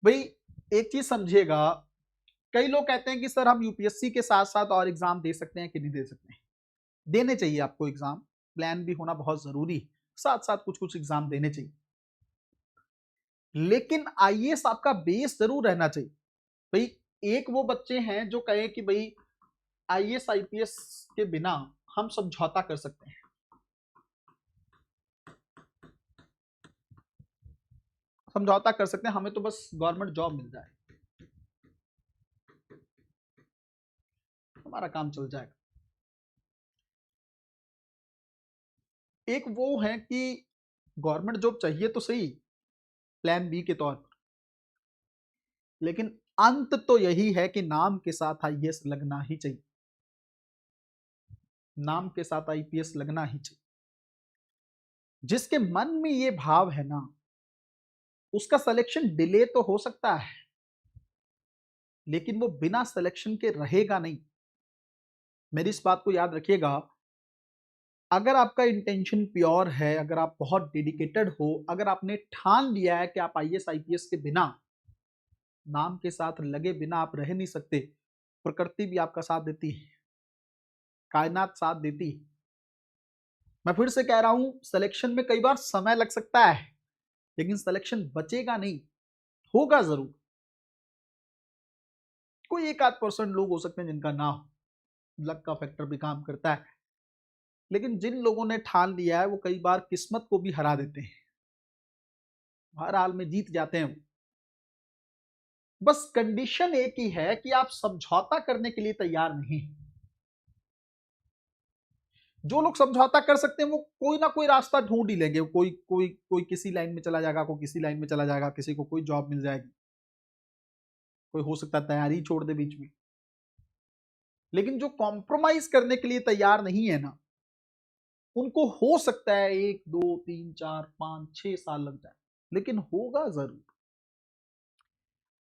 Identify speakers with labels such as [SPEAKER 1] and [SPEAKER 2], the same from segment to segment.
[SPEAKER 1] भाई एक चीज समझिएगा, कई लोग कहते हैं कि सर हम यूपीएससी के साथ साथ और एग्जाम दे सकते हैं कि नहीं दे सकते हैं। देने चाहिए आपको एग्जाम, प्लान भी होना बहुत जरूरी है, साथ साथ कुछ कुछ एग्जाम देने चाहिए, लेकिन आईएएस आपका बेस जरूर रहना चाहिए। भाई एक वो बच्चे हैं जो कहे कि भाई आईएएस आईपीएस के बिना हम समझौता कर सकते हैं, समझौता कर सकते हैं, हमें तो बस गवर्नमेंट जॉब मिल जाए, हमारा काम चल जाएगा। एक वो है कि गवर्नमेंट जॉब चाहिए तो सही, प्लान बी के तौर पर, लेकिन अंत तो यही है कि नाम के साथ आईएएस लगना ही चाहिए, नाम के साथ आईपीएस लगना ही चाहिए। जिसके मन में ये भाव है ना, उसका सिलेक्शन डिले तो हो सकता है, लेकिन वो बिना सिलेक्शन के रहेगा नहीं। मेरी इस बात को याद रखिएगा, अगर आपका इंटेंशन प्योर है, अगर आप बहुत डेडिकेटेड हो, अगर आपने ठान लिया है कि आप आईएएस आईपीएस के बिना, नाम के साथ लगे बिना आप रह नहीं सकते, प्रकृति भी आपका साथ देती है, कायनात साथ देती है। मैं फिर से कह रहा हूं, सिलेक्शन में कई बार समय लग सकता है, लेकिन सिलेक्शन बचेगा नहीं, होगा जरूर। कोई एक आध परसेंट लोग हो सकते हैं जिनका ना हो, लक का फैक्टर भी काम करता है, लेकिन जिन लोगों ने ठान लिया है वो कई बार किस्मत को भी हरा देते हैं, हर हाल में जीत जाते हैं। बस कंडीशन एक ही है कि आप समझौता करने के लिए तैयार नहीं। जो लोग समझौता कर सकते हैं वो कोई ना कोई रास्ता ढूंढ ही लेंगे, कोई कोई कोई किसी लाइन में चला जाएगा, कोई किसी लाइन में चला जाएगा, किसी को कोई जॉब मिल जाएगी, कोई हो सकता है तैयारी छोड़ दे बीच में। लेकिन जो कॉम्प्रोमाइज करने के लिए तैयार नहीं है ना, उनको हो सकता है 1 2 3 4 5 6 साल लग जाए, लेकिन होगा जरूर।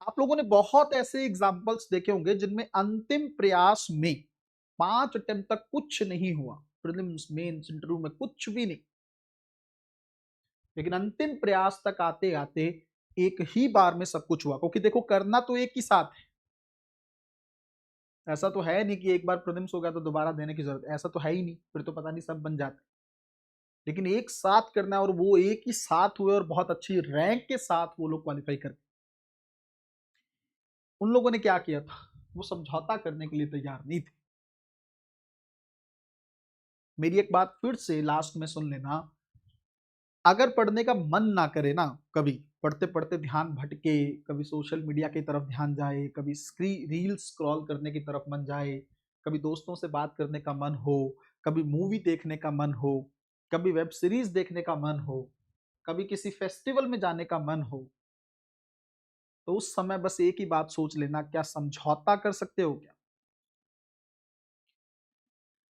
[SPEAKER 1] आप लोगों ने बहुत ऐसे एग्जाम्पल्स देखे होंगे जिनमें अंतिम प्रयास में 5 अटेम्प्ट तक कुछ नहीं हुआ, प्रीलिम्स मेंस इंटरव्यू में कुछ भी नहीं, लेकिन अंतिम प्रयास तक आते आते एक ही बार में सब कुछ हुआ। क्योंकि देखो करना तो एक ही साथ है, ऐसा तो है नहीं कि एक बार प्रीलिम्स हो गया तो दोबारा देने की जरूरत, ऐसा तो है ही नहीं, फिर तो पता नहीं सब बन जाते। लेकिन एक साथ करना है, और वो एक ही साथ हुए और बहुत अच्छी रैंक के साथ वो लोग क्वालिफाई कर। उन लोगों ने क्या किया था, वो समझौता करने के लिए तैयार नहीं थे। मेरी एक बात फिर से लास्ट में सुन लेना, अगर पढ़ने का मन ना करे ना, कभी पढ़ते पढ़ते ध्यान भटके, कभी सोशल मीडिया की तरफ ध्यान जाए, कभी रील स्क्रॉल करने की तरफ मन जाए, कभी दोस्तों से बात करने का मन हो, कभी मूवी देखने का मन हो, कभी वेब सीरीज देखने का मन हो, कभी किसी फेस्टिवल में जाने का मन हो, तो उस समय बस एक ही बात सोच लेना, क्या समझौता कर सकते हो क्या?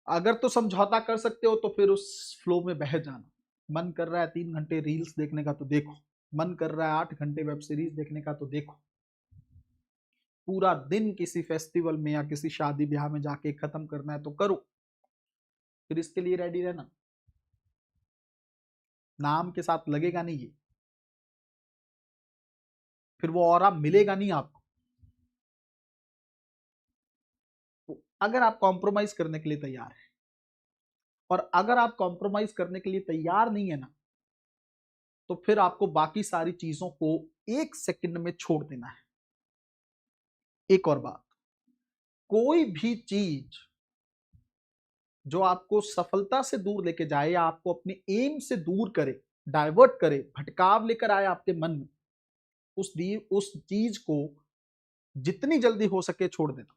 [SPEAKER 1] अगर तो समझौता कर सकते हो तो फिर उस फ्लो में बह जाना। मन कर रहा है 3 घंटे रील्स देखने का तो देखो, मन कर रहा है 8 घंटे वेब सीरीज देखने का तो देखो, पूरा दिन किसी फेस्टिवल में या किसी शादी ब्याह में जाके खत्म करना है तो करो, फिर इसके लिए रेडी रहना। नाम के साथ लगेगा नहीं ये, फिर वो ऑरा मिलेगा नहीं आपको। तो अगर आप कॉम्प्रोमाइज करने के लिए तैयार है, और अगर आप कॉम्प्रोमाइज करने के लिए तैयार नहीं है ना, तो फिर आपको बाकी सारी चीजों को 1 सेकंड में छोड़ देना है। एक और बात, कोई भी चीज जो आपको सफलता से दूर लेके जाए या आपको अपने एम से दूर करे, डाइवर्ट करे, भटकाव लेकर आए आपके मन में, उस चीज को जितनी जल्दी हो सके छोड़ देना।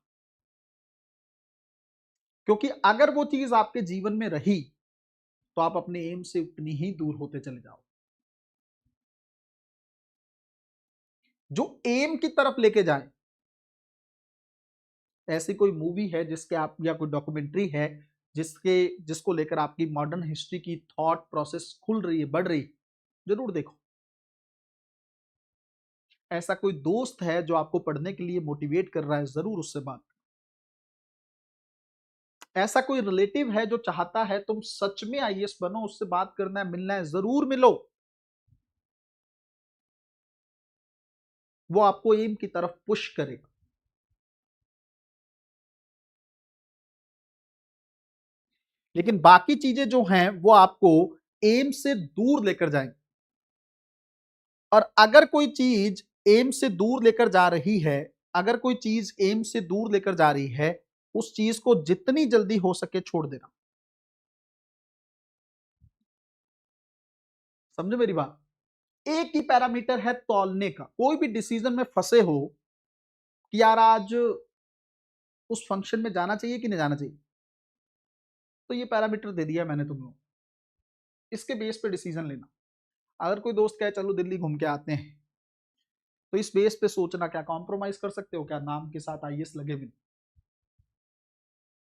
[SPEAKER 1] क्योंकि अगर वो चीज आपके जीवन में रही तो आप अपने एम से उतनी ही दूर होते चले जाओ। जो एम की तरफ लेके जाए, ऐसी कोई मूवी है जिसके आप, या कोई डॉक्यूमेंट्री है जिसको लेकर आपकी मॉडर्न हिस्ट्री की थॉट प्रोसेस खुल रही है, बढ़ रही, जरूर देखो। ऐसा कोई दोस्त है जो आपको पढ़ने के लिए मोटिवेट कर रहा है, जरूर उससे बात। ऐसा कोई रिलेटिव है जो चाहता है तुम सच में आईएएस बनो, उससे बात करना है, मिलना है, जरूर मिलो। वो आपको एम की तरफ पुश करेगा। लेकिन बाकी चीजें जो हैं वो आपको एम से दूर लेकर जाएंगी। और अगर कोई चीज एम से दूर लेकर जा रही है, अगर कोई चीज एम से दूर लेकर जा रही है, उस चीज को जितनी जल्दी हो सके छोड़ देना। समझे मेरी बात? एक ही पैरामीटर है तौलने का। कोई भी डिसीजन में फंसे हो कि यार आज उस फंक्शन में जाना चाहिए कि नहीं जाना चाहिए, तो ये पैरामीटर दे दिया मैंने तुम लोग, इसके बेस पे डिसीजन लेना। अगर कोई दोस्त कहे चलो दिल्ली घूम के आते हैं, तो इस बेस पे सोचना क्या कॉम्प्रोमाइज कर सकते हो क्या, नाम के साथ आईएएस लगे भी,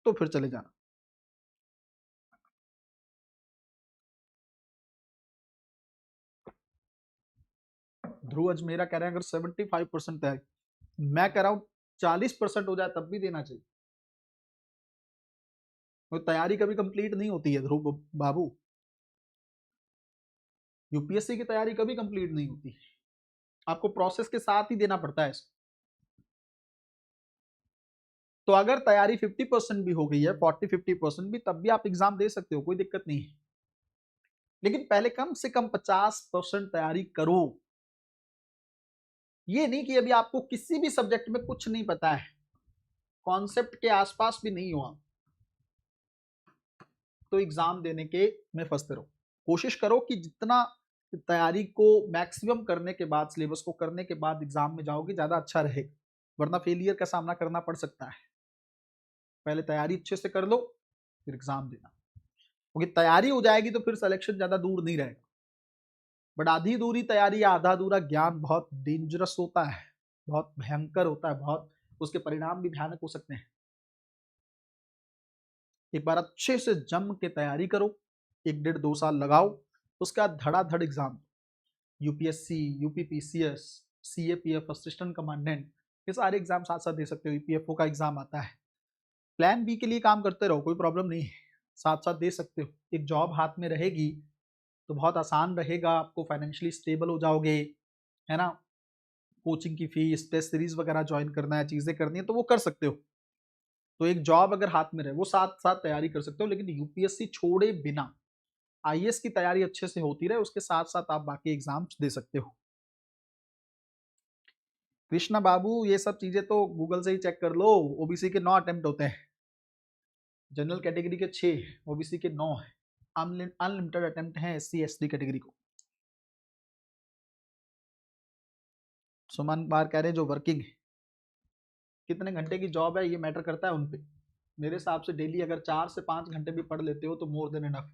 [SPEAKER 1] तो फिर चले जाना। ध्रुव आज मेरा कह रहे हैं अगर 75% है, मैं कह रहा हूं 40% हो जाए तब भी देना चाहिए। तो तैयारी कभी कंप्लीट नहीं होती है ध्रुव बाबू, यूपीएससी की तैयारी कभी कंप्लीट नहीं होती, आपको प्रोसेस के साथ ही देना पड़ता है। तो अगर तैयारी 50% भी हो गई है, 40-50% भी, तब भी आप एग्जाम दे सकते हो, कोई दिक्कत नहीं है। लेकिन पहले कम से कम 50% तैयारी करो। ये नहीं कि अभी आपको किसी भी सब्जेक्ट में कुछ नहीं पता है, कॉन्सेप्ट के आसपास भी नहीं हो आप, तो एग्जाम देने के में फंसते रहो। कोशिश करो कि जितना तैयारी को मैक्सिमम करने के बाद, सिलेबस को करने के बाद एग्जाम में जाओगे ज्यादा अच्छा रहेगा, वरना फेलियर का सामना करना पड़ सकता है। पहले तैयारी अच्छे से कर लो, फिर एग्जाम देना, क्योंकि तैयारी हो जाएगी तो फिर सिलेक्शन ज्यादा दूर नहीं रहेगा। बट आधी अधूरी तैयारी या आधा अधूरा ज्ञान बहुत डेंजरस होता है, बहुत भयंकर होता है, बहुत उसके परिणाम भी भयानक हो सकते हैं। एक बार अच्छे से जम के तैयारी करो, 1-1.5-2 साल लगाओ, उसके बाद धड़ाधड़ exam, UPSC, UPPCS, CAPF, assistant commandant, ये सारे एग्जाम साथ साथ दे सकते हो। ईपीएफओ का एग्जाम आता है, प्लान बी के लिए काम करते रहो, कोई प्रॉब्लम नहीं है, साथ साथ दे सकते हो। एक जॉब हाथ में रहेगी तो बहुत आसान रहेगा, आपको फाइनेंशियली स्टेबल हो जाओगे, है ना। कोचिंग की फीस, टेस्ट सीरीज वगैरह ज्वाइन करना है, चीजें करनी है, तो वो कर सकते हो। तो एक जॉब अगर हाथ में रहे, वो साथ साथ तैयारी कर सकते हो। लेकिन यूपीएससी छोड़े बिना आईएएस की तैयारी अच्छे से होती रहे, उसके साथ साथ आप बाकी एग्जाम्स दे सकते हो। कृष्णा बाबू ये सब चीजें तो गूगल से ही चेक कर लो। ओबीसी के 9 अटेम्प्ट होते हैं, जनरल कैटेगरी के 6, ओबीसी के 9 है, अनलिमिटेड अटेम्प्ट है एससी एसटी कैटेगरी को। सुमन बार कह रहे हैं जो वर्किंग है, कितने घंटे की जॉब है ये मैटर करता है उन पे। मेरे हिसाब से डेली अगर 4 से 5 घंटे भी पढ़ लेते हो तो more than enough.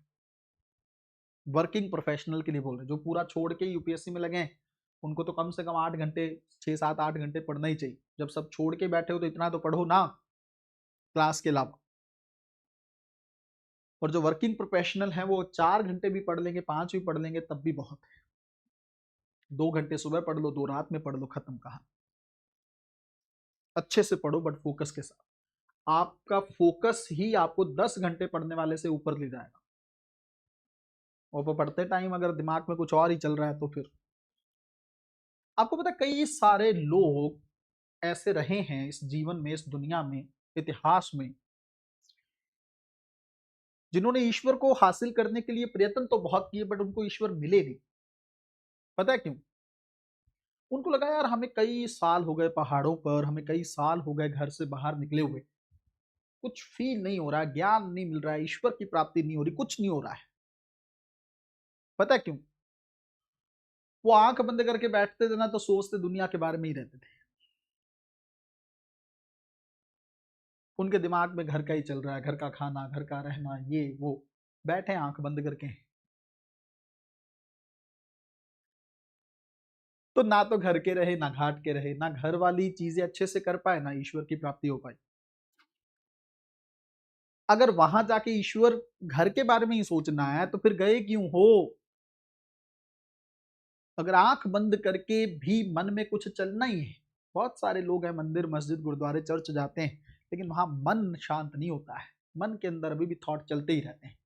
[SPEAKER 1] Working professional के लिए बोल रहे हैं, जो पूरा छोड़ के यूपीएससी में लगे हैं, उनको तो कम से कम 8 घंटे, 6-7-8 घंटे पढ़ना ही चाहिए। जब सब छोड़ के बैठे हो तो इतना तो पढ़ो ना, क्लास के अलावा। और जो वर्किंग प्रोफेशनल है वो 4 घंटे भी पढ़ लेंगे, 5 भी पढ़ लेंगे, तब भी बहुत है। 2 घंटे सुबह पढ़ लो, 2 रात में पढ़ लो, खत्म कहा। अच्छे से पढ़ो बट फोकस के साथ। आपका फोकस ही आपको 10 घंटे पढ़ने वाले से ऊपर ले जाएगा। और वो पढ़ते टाइम अगर दिमाग में कुछ और ही चल रहा है तो फिर आपको पता, कई सारे लोग ऐसे रहे हैं इस जीवन में, इस दुनिया में, इतिहास में, जिन्होंने ईश्वर को हासिल करने के लिए प्रयत्न तो बहुत किए बट उनको ईश्वर मिले नहीं। पता है क्यों? उनको लगा यार हमें कई साल हो गए पहाड़ों पर, हमें कई साल हो गए घर से बाहर निकले हुए, कुछ फील नहीं हो रहा है, ज्ञान नहीं मिल रहा है, ईश्वर की प्राप्ति नहीं हो रही, कुछ नहीं हो रहा है। पता है क्यों? वो आंख बंद करके बैठते थे ना तो सोचते दुनिया के बारे में ही रहते थे। उनके दिमाग में घर का ही चल रहा है, घर का खाना, घर का रहना, ये वो, बैठे आंख बंद करके। तो ना तो घर के रहे, ना घाट के रहे, ना घर वाली चीजें अच्छे से कर पाए, ना ईश्वर की प्राप्ति हो पाई। अगर वहां जाके ईश्वर घर के बारे में ही सोचना है तो फिर गए क्यों हो? अगर आंख बंद करके भी मन में कुछ चलना ही है, बहुत सारे लोग हैं मंदिर, मस्जिद, गुरुद्वारे, चर्च जाते हैं, लेकिन वहां मन शांत नहीं होता है, मन के अंदर अभी भी थॉट चलते ही रहते हैं,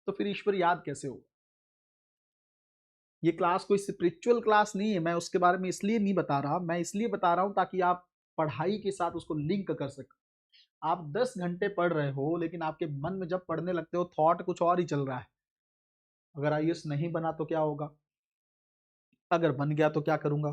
[SPEAKER 1] तो फिर ईश्वर याद कैसे होगा? ये क्लास कोई स्पिरिचुअल क्लास नहीं है, मैं उसके बारे में इसलिए नहीं बता रहा, मैं इसलिए बता रहा हूँ ताकि आप पढ़ाई के साथ उसको लिंक कर सकें। आप 10 घंटे पढ़ रहे हो लेकिन आपके मन में जब पढ़ने लगते हो थॉट कुछ और ही चल रहा है। अगर आईएएस नहीं बना तो क्या होगा, अगर बन गया तो क्या करूंगा,